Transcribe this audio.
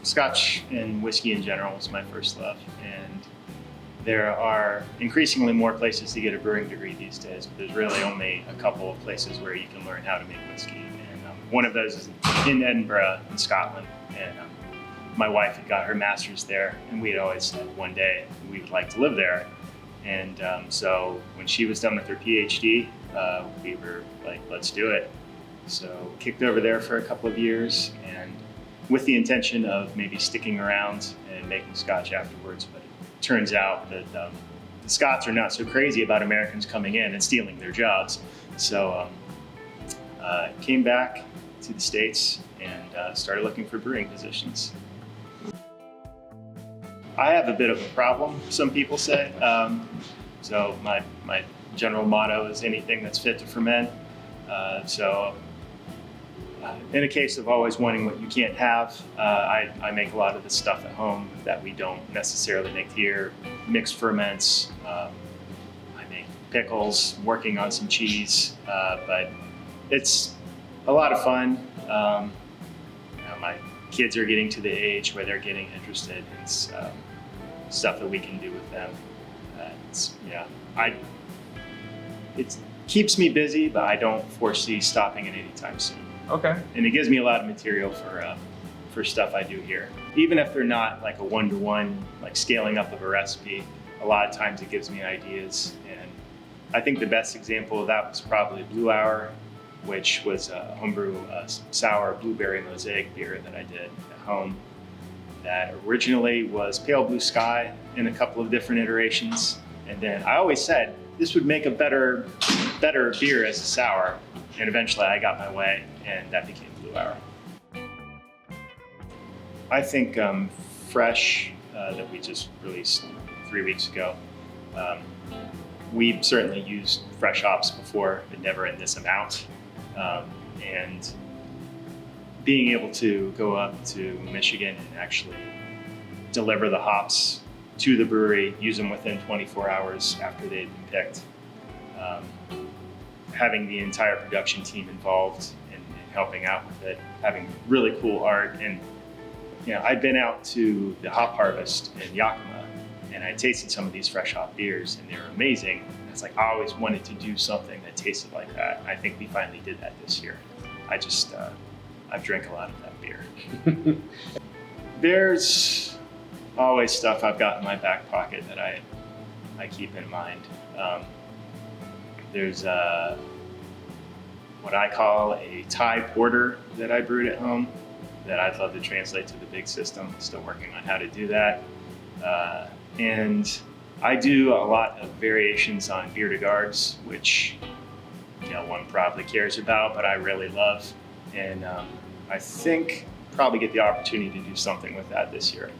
Scotch and whiskey in general is my first love, and there are increasingly more places to get a brewing degree these days, but there's really only a couple of places where you can learn how to make whiskey. And one of those is in Edinburgh, in Scotland. And my wife had got her master's there, and we had always said one day we would like to live there. And so when she was done with her PhD, we were like, let's do it. So kicked over there for a couple of years, and with the intention of maybe sticking around and making Scotch afterwards. But it turns out that the Scots are not so crazy about Americans coming in and stealing their jobs. So came back to the States and started looking for brewing positions. I have a bit of a problem, some people say. So my general motto is anything that's fit to ferment. In a case of always wanting what you can't have, I make a lot of the stuff at home that we don't necessarily make here. Mixed ferments, I make pickles, working on some cheese, but it's a lot of fun. My kids are getting to the age where they're getting interested in stuff that we can do with them. It keeps me busy, but I don't foresee stopping it anytime soon. Okay. And it gives me a lot of material for stuff I do here. Even if they're not like a one-to-one, like scaling up of a recipe, a lot of times it gives me ideas. And I think the best example of that was probably Blue Hour, which was a homebrew sour blueberry mosaic beer that I did at home. That originally was pale blue sky in a couple of different iterations. And then I always said this would make a better beer as a sour. And eventually I got my way, and that became Blue Hour. I think Fresh, that we just released 3 weeks ago, we've certainly used fresh hops before, but never in this amount. And being able to go up to Michigan and actually deliver the hops to the brewery, use them within 24 hours after they'd been picked. Having the entire production team involved in helping out with it, having really cool art. And I'd been out to the hop harvest in Yakima, and I tasted some of these fresh hop beers, and they were amazing. And it's like I always wanted to do something that tasted like that. And I think we finally did that this year. I've drank a lot of that beer. There's always stuff I've got in my back pocket that I keep in mind. There's what I call a Thai porter that I brewed at home that I'd love to translate to the big system. Still working on how to do that. And I do a lot of variations on bière de gardes, which no one probably cares about, but I really love. And I think probably get the opportunity to do something with that this year.